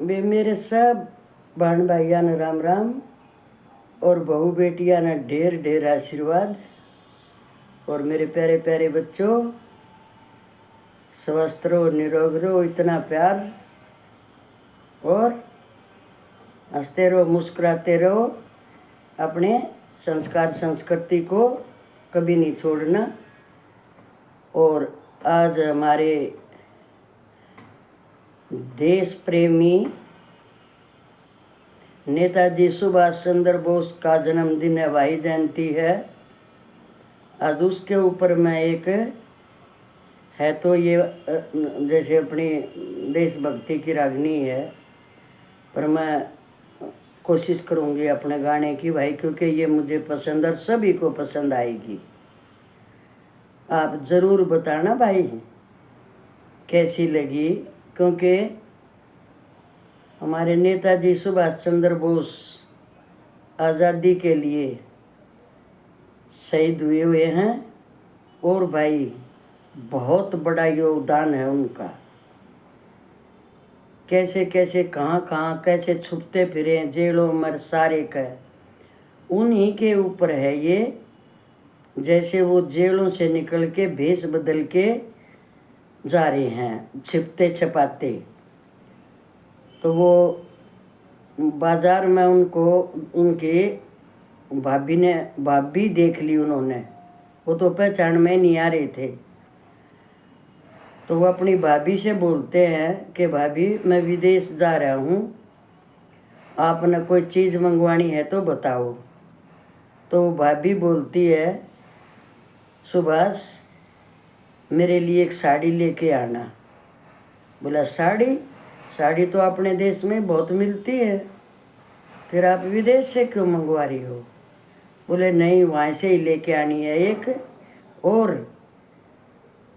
वे मेरे सब बहन भाइया ने राम राम और बहू बेटिया ने ढेर ढेर आशीर्वाद। और मेरे प्यारे प्यारे बच्चों, स्वस्थ रहो, निरोग रहो, इतना प्यार और हंसते रहो, मुस्कुराते रहो। अपने संस्कार संस्कृति को कभी नहीं छोड़ना। और आज हमारे देश प्रेमी नेताजी सुभाष चंद्र बोस का जन्मदिन है, भाई जयंती है आज। उसके ऊपर मैं एक है तो ये जैसे अपनी देशभक्ति की रागनी है, पर मैं कोशिश करूँगी अपने गाने की भाई, क्योंकि ये मुझे पसंद और सभी को पसंद आएगी। आप ज़रूर बताना भाई कैसी लगी, क्योंकि हमारे नेताजी सुभाष चंद्र बोस आज़ादी के लिए शहीद हुए हैं और भाई बहुत बड़ा योगदान है उनका। कैसे कैसे कहाँ कैसे छुपते फिरे जेलों में सारे का, उन्हीं के ऊपर है ये। जैसे वो जेलों से निकल के भेष बदल के जा रहे हैं छिपते छपाते, तो वो बाजार में उनको उनके भाभी देख ली उन्होंने। वो तो पहचान में नहीं आ रहे थे, तो वो अपनी भाभी से बोलते हैं कि भाभी मैं विदेश जा रहा हूँ, आपने कोई चीज़ मंगवानी है तो बताओ। तो भाभी बोलती है सुभाष मेरे लिए एक साड़ी लेके आना। बोला साड़ी तो अपने देश में बहुत मिलती है, फिर आप विदेश से क्यों मंगवा रही हो? बोले नहीं, वहाँ से ही लेके आनी है एक, और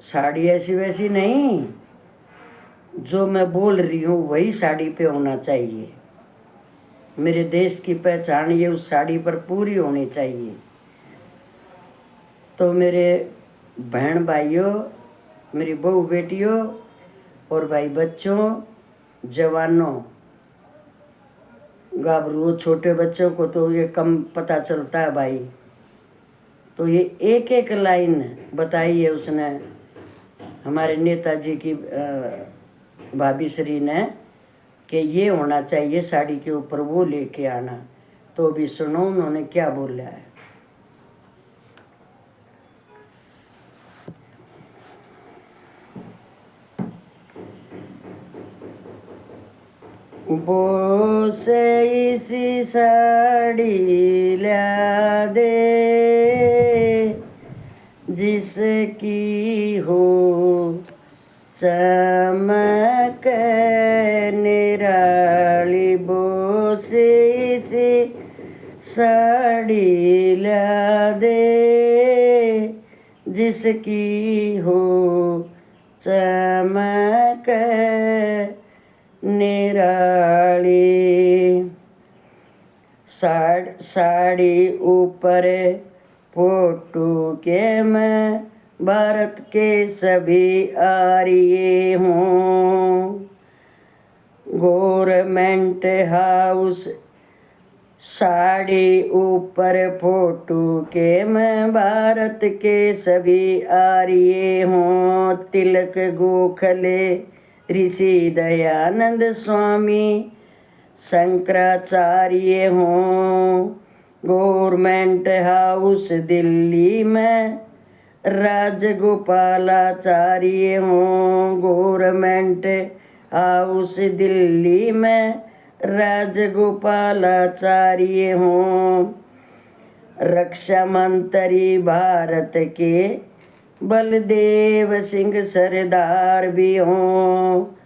साड़ी ऐसी वैसी नहीं, जो मैं बोल रही हूँ वही साड़ी पे होना चाहिए। मेरे देश की पहचान ये उस साड़ी पर पूरी होनी चाहिए। तो मेरे बहन भाइयों, मेरी बहू बेटियों और भाई बच्चों, जवानों, गाभरू छोटे बच्चों को तो ये कम पता चलता है भाई। तो ये एक एक लाइन बताई है उसने, हमारे नेताजी की भाभी श्री ने, कि ये होना चाहिए साड़ी के ऊपर, वो लेके आना। तो अभी सुनो उन्होंने क्या बोला है। बोस इसी साड़ी ला दे जिसकी हो चमक निराली। बोस इसी साड़ी ला दे जिसकी हो चमक निराली। साड़ी ऊपर फोटो के मैं भारत के सभी आर्य हूँ। गवर्नमेंट हाउस साड़ी ऊपर फोटो के मैं भारत के सभी आर्य हूँ। तिलक गोखले ऋषि दयानंद स्वामी शंकराचार्य हूँ। गवर्नमेंट हाउस दिल्ली में राजगोपालाचार्य हूँ। गवर्नमेंट हाउस दिल्ली में राजगोपालाचार्य हूँ। रक्षा मंत्री भारत के बलदेव सिंह सरदार भी हूँ।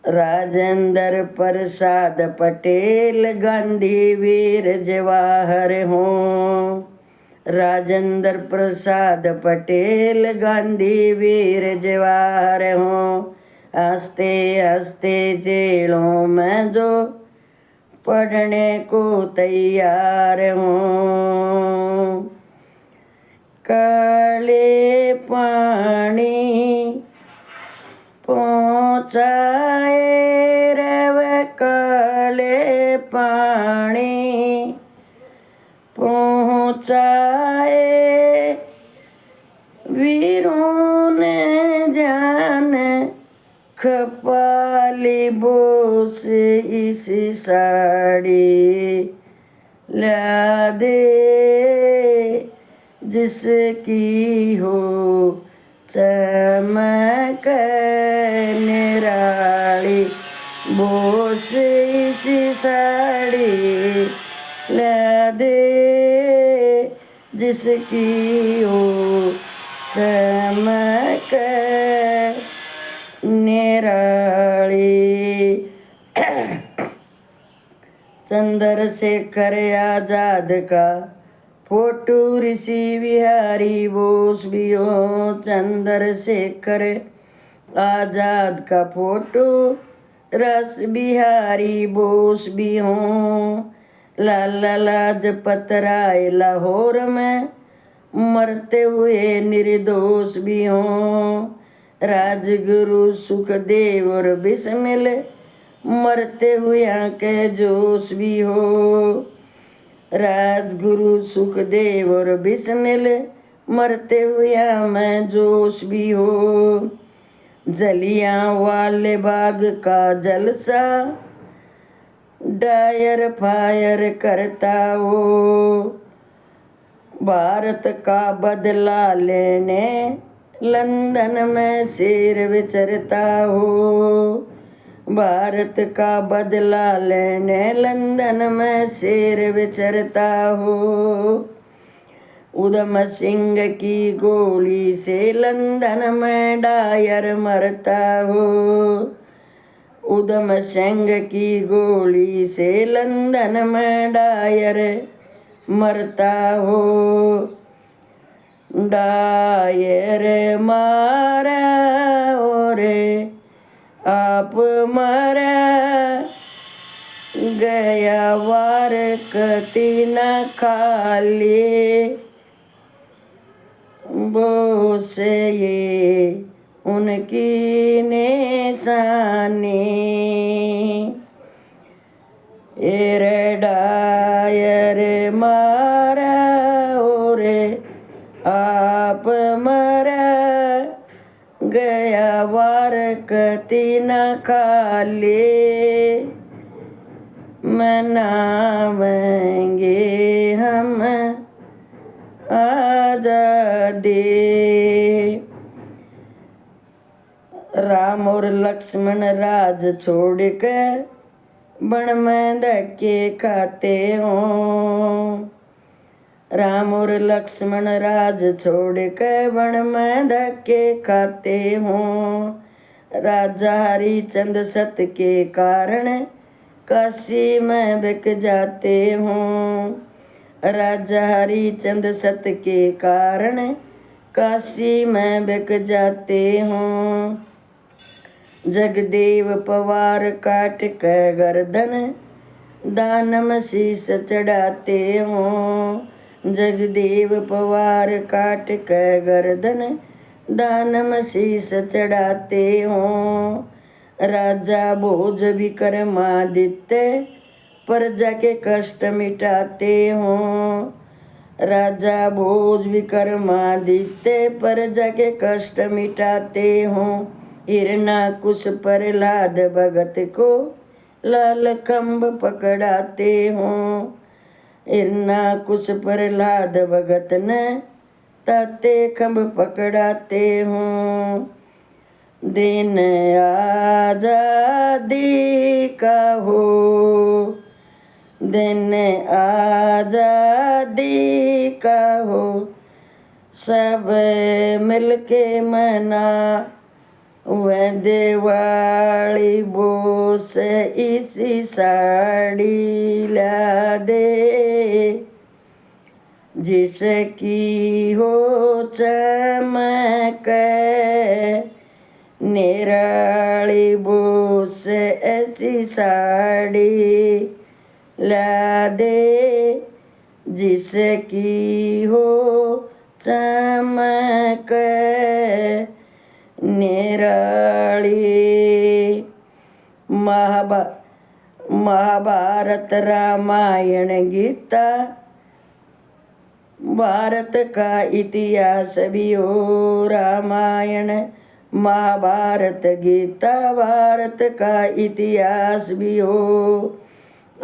राजेंद्र प्रसाद पटेल गांधी वीर जवाहर हूँ। राजेंद्र प्रसाद पटेल गांधी वीर जवाहर हूँ। हंसते हंसते जेलों में जो पढ़ने को तैयार हूँ। काले पानी पहुँचाए रे पानी पहुँचाए वीरों ने जान खपाली बोस इस साड़ी ला दे जिसकी हो चमक निराली बोस इस साड़ी ला दे जिसकी हो चमक निराली। चंद्रशेखर आजाद का फोटो ऋषि बिहारी बोस भी हो। चंद्रशेखर आजाद का फोटो रस बिहारी बोस भी हो। लाला लाजपत राय लाहौर में मरते हुए निर्दोष भी हो। राजगुरु सुखदेव और बिस्मिल मरते हुए के जोश भी हो। राजगुरु सुखदेव और बिस्मिल मरते हुए में जोश भी हो। जलियांवाले बाग का जलसा डायर फायर करता हो। भारत का बदला लेने लंदन में शेर विचरता हो। भारत का बदला लेने लंदन में शेर विचरता हो। उधम सिंह की गोली से लंदन में डायर मरता हो। उधम सिंह की गोली से लंदन में डायर मरता हो। डायर मारा और आप मरा गया वार कति न खाली बोस ये उनकी निशानी। डायर मारा और आप मरा गया वार कति न खाली मनावेंगे हम आजादी। राम और लक्ष्मण राज छोड़ कर वन में धक्के खाते हों। राम और लक्ष्मण राज छोड़ कर वन में धक्के खाते हों। राजा हरिचंद सत के कारण काशी में बिक जाते हों। राजा हरिचंद सत के कारण काशी में बिक जाते हों। जगदेव पवार काट कर गर्दन दानम शीस चढ़ाते हों। जगदेव पवार काट कर गर्दन दानम शीस चढ़ाते हों। राजा भोज विक्रमादित्य प्रजा के कष्ट मिटाते हों। राजा भोज विक्रमादित्य प्रजा के कष्ट मिटाते हों। हिरणाकुश प्रहलाद भगत को लाल खम्भ पकड़ाते हों। हिरणाकुश प्रहलाद भगत ने ताते खम्भ पकड़ाते हों। दिन आजादी का हो, दिन आजादी का हो, सब मिलके मना वह दिवाली बोस इसी साड़ी ला दे जिसकी हो चमक निराली बोस ऐसी साड़ी ला दे जिसकी हो चमक निराली। महाभारत रामायण गीता, भारत का इतिहास भी हो। रामायण महाभारत गीता, भारत का इतिहास भी हो।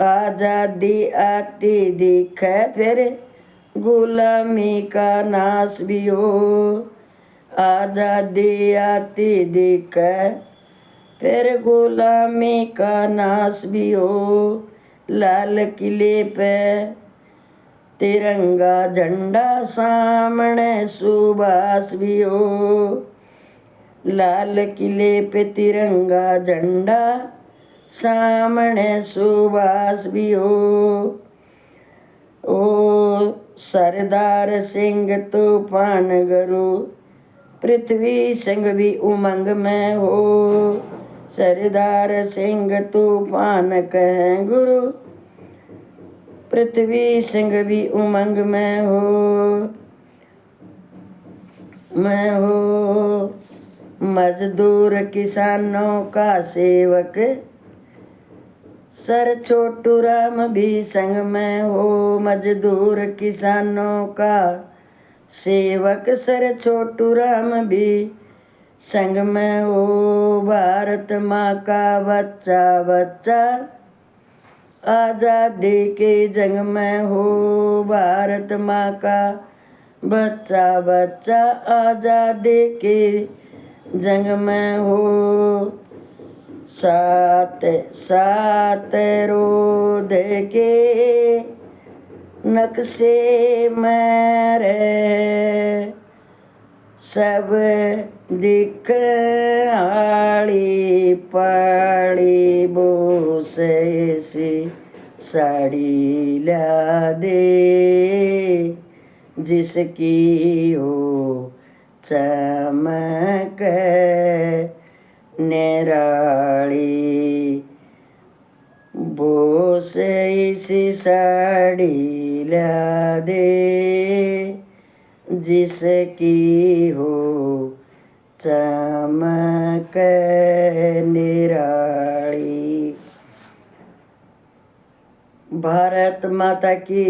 आजादी आती दिखे फिर गुलामी का नाश भी हो। आजादी आती दिखे फिर गुलामी का नाश भी हो। लाल किले पे तिरंगा झंडा, सामने सुभाष भी हो। लाल किले पे तिरंगा झंडा, सामने सुभाष भी हो। ओ सरदार सिंह तूफान गुरु, पृथ्वी सिंह भी उमंग में हो। सरदार सिंह तूफान कहें गुरु, पृथ्वी सिंह भी उमंग में हो। मजदूर किसानों का सेवक, सर छोटू राम भी संग में हो। मजदूर किसानों का सेवक, सर छोटू राम भी संग में हो। भारत माँ का बच्चा बच्चा, आजादी के जंग में हो। भारत माँ का बच्चा बच्चा, आजादी के जंग में हो। सात सात रोद के नक्शे में रहे, सब दिख आड़ी पाड़ी बोस ऐसी साड़ी ला दे, जिसकी हो चमक निराली। बोस ऐसी साड़ी ला दे, जिसकी हो चमक निराली। भारत माता की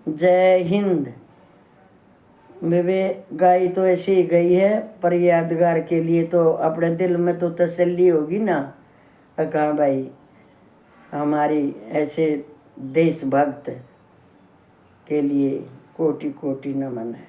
जय हिंद। वे गाई तो ऐसी ही गई है, पर यादगार के लिए तो अपने दिल में तो तसल्ली होगी ना। कहाँ भाई, हमारी ऐसे देशभक्त के लिए कोटि कोटि नमन है।